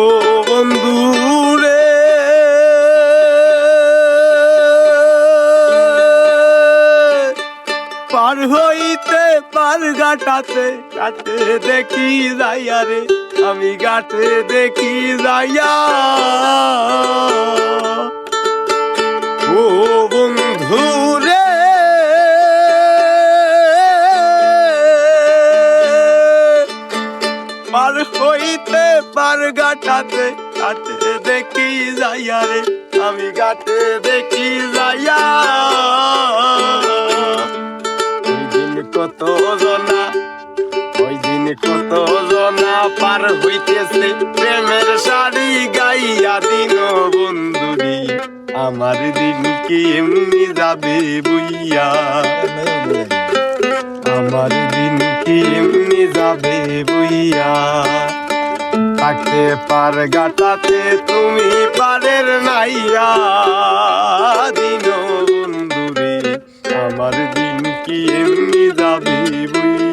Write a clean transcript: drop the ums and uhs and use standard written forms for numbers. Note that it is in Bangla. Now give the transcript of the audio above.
ও বন্ধু রে, পার হইতে পার ঘাটাতে ঘাটে দেখি যাইয়া রে, আমি ঘাটে দেখি যাইয়া। ও বন্ধু রে, পার হইতে পার ঘাটাতে ঘাটে দেখি যাইয়া রে, আমি ঘাটে দেখি যাইয়া। ওই দিন কত জনা, ওই দিন কত জনা পার হইতেছে প্রেমের শাড়ি গাইয়া। দিন বন্ধুরি আমার দিন কি এমনি যাবে বইয়া, আমার দিন কি এমনি যাবে বইয়া। থাকতে পার গাটাতে তুমি পারের নাইয়া, দিন বন্ধুরে আমার দিন কি এমনি যাবে বইয়া।